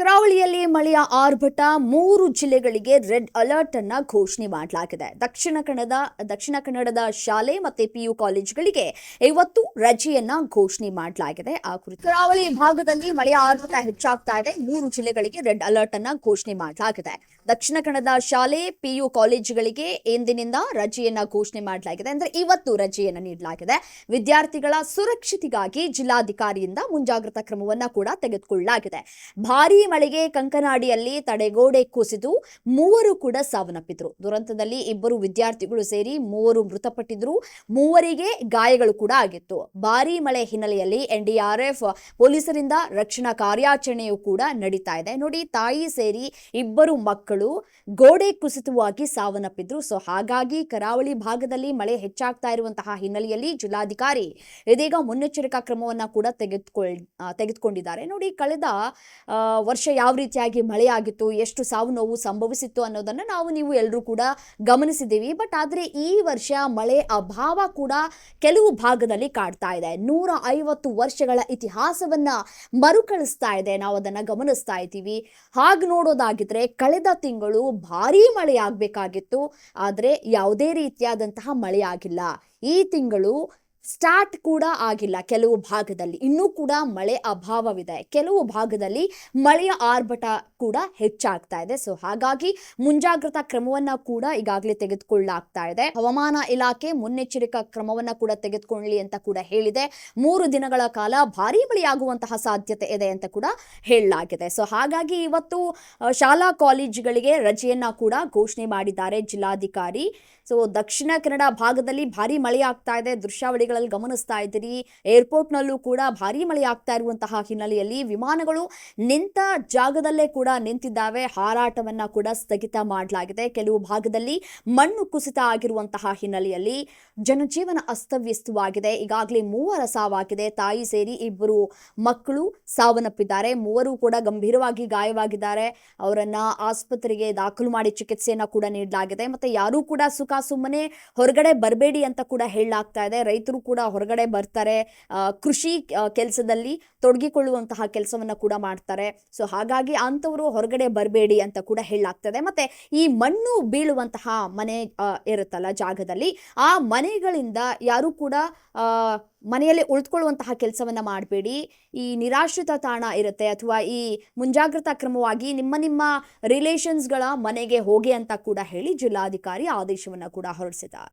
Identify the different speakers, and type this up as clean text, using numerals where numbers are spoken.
Speaker 1: ಕರಾವಳಿಯಲ್ಲಿ ಮಳೆಯ ಆರ್ಭಟ 3 ಜಿಲ್ಲೆಗಳಿಗೆ ರೆಡ್ ಅಲರ್ಟ್ ಅನ್ನ ಘೋಷಣೆ ಮಾಡಲಾಗಿದೆ. ದಕ್ಷಿಣ ಕನ್ನಡದ ಶಾಲೆ ಮತ್ತೆ ಪಿಯು ಕಾಲೇಜುಗಳಿಗೆ ಇವತ್ತು ರಜೆಯನ್ನ ಘೋಷಣೆ ಮಾಡಲಾಗಿದೆ. ಆ ಕುರಿತು ಕರಾವಳಿ ಭಾಗದಲ್ಲಿ ಮಳೆಯ ಆರ್ಭಟ ಹೆಚ್ಚಾಗ್ತಾ ಇದೆ. 3 ಜಿಲ್ಲೆಗಳಿಗೆ ರೆಡ್ ಅಲರ್ಟ್ ಅನ್ನ ಘೋಷಣೆ ಮಾಡಲಾಗಿದೆ. ದಕ್ಷಿಣ ಕನ್ನಡದ ಶಾಲೆ ಪಿಯು ಕಾಲೇಜುಗಳಿಗೆ ಎಂದಿನಿಂದ ರಜೆಯನ್ನ ಘೋಷಣೆ ಮಾಡಲಾಗಿದೆ. ಅಂದ್ರೆ ಇವತ್ತು ರಜೆಯನ್ನ ನೀಡಲಾಗಿದೆ. ವಿದ್ಯಾರ್ಥಿಗಳ ಸುರಕ್ಷತೆಗಾಗಿ ಜಿಲ್ಲಾಧಿಕಾರಿಯಿಂದ ಮುಂಜಾಗ್ರತಾ ಕ್ರಮವನ್ನ ಕೂಡ ತೆಗೆದುಕೊಳ್ಳಲಾಗಿದೆ. ಭಾರೀ ಮಳೆಗೆ ಕಂಕನಾಡಿಯಲ್ಲಿ ತಡೆಗೋಡೆ ಕುಸಿದು 3 ಕೂಡ ಸಾವನ್ನಪ್ಪಿದ್ರು. ದುರಂತದಲ್ಲಿ 2 ವಿದ್ಯಾರ್ಥಿಗಳು ಸೇರಿ 3 ಮೃತಪಟ್ಟಿದ್ರು. 3ರಿಗೆ ಗಾಯಗಳು ಕೂಡ ಆಗಿತ್ತು. ಭಾರೀ ಮಳೆ ಹಿನ್ನೆಲೆಯಲ್ಲಿ ಎನ್ಡಿಆರ್ಎಫ್ ಪೊಲೀಸರಿಂದ ರಕ್ಷಣಾ ಕಾರ್ಯಾಚರಣೆಯೂ ಕೂಡ ನಡೀತಾ ಇದೆ. ನೋಡಿ, ತಾಯಿ ಸೇರಿ 2 ಮಕ್ಕಳು ಗೋಡೆ ಕುಸಿತವಾಗಿ ಸಾವನ್ನಪ್ಪಿದ್ರು. ಸೊ ಹಾಗಾಗಿ ಕರಾವಳಿ ಭಾಗದಲ್ಲಿ ಮಳೆ ಹೆಚ್ಚಾಗ್ತಾ ಇರುವಂತಹ ಹಿನ್ನೆಲೆಯಲ್ಲಿ ಜಿಲ್ಲಾಧಿಕಾರಿ ಇದೀಗ ಮುನ್ನೆಚ್ಚರಿಕಾ ಕ್ರಮವನ್ನ ಕೂಡ ತೆಗೆದುಕೊಂಡಿದ್ದಾರೆ. ನೋಡಿ, ಕಳೆದ ವರ್ಷ ಯಾವ ರೀತಿಯಾಗಿ ಮಳೆಯಾಗಿತ್ತು, ಎಷ್ಟು ಸಾವು ನೋವು ಸಂಭವಿಸಿತ್ತು ಅನ್ನೋದನ್ನ ನೀವು ಎಲ್ಲರೂ ಕೂಡ ಗಮನಿಸಿದ್ದೀವಿ. ಬಟ್ ಆದ್ರೆ ಈ ವರ್ಷ ಮಳೆ ಅಭಾವ ಕೂಡ ಕೆಲವು ಭಾಗದಲ್ಲಿ ಕಾಡ್ತಾ ಇದೆ. 150 ವರ್ಷಗಳ ಇತಿಹಾಸವನ್ನ ಮರುಕಳಿಸ್ತಾ ಇದೆ. ನಾವು ಅದನ್ನ ಗಮನಿಸ್ತಾ ಇದ್ದೀವಿ. ಹಾಗೆ ನೋಡೋದಾಗಿದ್ರೆ ಕಳೆದ ತಿಂಗಳು ಭಾರೀ ಮಳೆ ಆಗ್ಬೇಕಾಗಿತ್ತು, ಆದ್ರೆ ಯಾವುದೇ ರೀತಿಯಾದಂತಹ ಮಳೆ ಆಗಿಲ್ಲ. ಈ ತಿಂಗಳು ಸ್ಟಾರ್ಟ್ ಕೂಡ ಆಗಿಲ್ಲ. ಕೆಲವು ಭಾಗದಲ್ಲಿ ಇನ್ನೂ ಕೂಡ ಮಳೆ ಅಭಾವವಿದೆ. ಕೆಲವು ಭಾಗದಲ್ಲಿ ಮಳೆಯ ಆರ್ಭಟ ಕೂಡ ಹೆಚ್ಚಾಗ್ತಾ ಇದೆ. ಸೊ ಹಾಗಾಗಿ ಮುಂಜಾಗ್ರತಾ ಕ್ರಮವನ್ನ ಕೂಡ ಈಗಾಗಲೇ ತೆಗೆದುಕೊಳ್ಳಲಾಗ್ತಾ ಇದೆ. ಹವಾಮಾನ ಇಲಾಖೆ ಮುನ್ನೆಚ್ಚರಿಕಾ ಕ್ರಮವನ್ನ ಕೂಡ ತೆಗೆದುಕೊಳ್ಳಿ ಅಂತ ಕೂಡ ಹೇಳಿದೆ. 3 ದಿನಗಳ ಕಾಲ ಭಾರೀ ಮಳೆಯಾಗುವಂತಹ ಸಾಧ್ಯತೆ ಇದೆ ಅಂತ ಕೂಡ ಹೇಳಲಾಗಿದೆ. ಸೊ ಹಾಗಾಗಿ ಇವತ್ತು ಶಾಲಾ ಕಾಲೇಜುಗಳಿಗೆ ರಜೆಯನ್ನ ಕೂಡ ಘೋಷಣೆ ಮಾಡಿದ್ದಾರೆ ಜಿಲ್ಲಾಧಿಕಾರಿ. ಸೊ ದಕ್ಷಿಣ ಕನ್ನಡ ಭಾಗದಲ್ಲಿ ಭಾರೀ ಮಳೆ ಆಗ್ತಾ ಇದೆ. ದೃಶ್ಯಾವಳಿಗಳಲ್ಲಿ ಗಮನಿಸ್ತಾ ಇದ್ದೀರಿ. ಏರ್ಪೋರ್ಟ್ನಲ್ಲೂ ಕೂಡ ಭಾರೀ ಮಳೆ ಆಗ್ತಾ ಇರುವಂತಹ ಹಿನ್ನೆಲೆಯಲ್ಲಿ ವಿಮಾನಗಳು ನಿಂತ ಜಾಗದಲ್ಲೇ ಕೂಡ ನಿಂತಿದ್ದಾವೆ. ಹಾರಾಟವನ್ನ ಕೂಡ ಸ್ಥಗಿತ ಮಾಡಲಾಗಿದೆ. ಕೆಲವು ಭಾಗದಲ್ಲಿ ಮಣ್ಣು ಕುಸಿತ ಆಗಿರುವಂತಹ ಹಿನ್ನೆಲೆಯಲ್ಲಿ ಜನಜೀವನ ಅಸ್ತವ್ಯಸ್ತವಾಗಿದೆ. ಈಗಾಗಲೇ 3 ಸಾವಾಗಿದೆ. ತಾಯಿ ಸೇರಿ 2 ಮಕ್ಕಳು ಸಾವನ್ನಪ್ಪಿದ್ದಾರೆ. 3 ಕೂಡ ಗಂಭೀರವಾಗಿ ಗಾಯವಾಗಿದ್ದಾರೆ. ಅವರನ್ನ ಆಸ್ಪತ್ರೆಗೆ ದಾಖಲು ಮಾಡಿ ಚಿಕಿತ್ಸೆಯನ್ನ ಕೂಡ ನೀಡಲಾಗಿದೆ. ಮತ್ತೆ ಯಾರೂ ಕೂಡ ಸುಮ್ಮನೆ ಹೊರಗಡೆ ಬರಬೇಡಿ ಅಂತ ಕೂಡ ಹೇಳಲಾಗ್ತಾ ಇದೆ. ರೈತರು ಕೂಡ ಹೊರಗಡೆ ಬರ್ತಾರೆ, ಕೃಷಿ ಕೆಲಸದಲ್ಲಿ ತೊಡಗಿಕೊಳ್ಳುವಂತಹ ಕೆಲಸವನ್ನ ಕೂಡ ಮಾಡ್ತಾರೆ. ಸೊ ಹಾಗಾಗಿ ಅಂಥವರು ಹೊರಗಡೆ ಬರಬೇಡಿ ಅಂತ ಕೂಡ ಹೇಳಲಾಗ್ತದೆ. ಮತ್ತೆ ಈ ಮಣ್ಣು ಬೀಳುವಂತಹ ಮನೆ ಇರುತ್ತಲ್ಲ ಜಾಗದಲ್ಲಿ, ಆ ಮನೆಗಳಿಂದ ಯಾರು ಕೂಡ ಮನೆಯಲ್ಲಿ ಉಳಿದುಕೊಳ್ಳುವಂತಹ ಕೆಲಸವನ್ನ ಮಾಡಬೇಡಿ. ಈ ನಿರಾಶ್ರಿತ ತಾಣ ಇರುತ್ತೆ ಅಥವಾ ಈ ಮುಂಜಾಗ್ರತಾ ಕ್ರಮವಾಗಿ ನಿಮ್ಮ ರಿಲೇಷನ್ಸ್ಗಳ ಮನೆಗೆ ಹೋಗಿ ಅಂತ ಕೂಡ ಹೇಳಿ ಜಿಲ್ಲಾಧಿಕಾರಿ ಆದೇಶವನ್ನ ಕೂಡ ಹೊರಡಿಸಿದ್ದಾರೆ.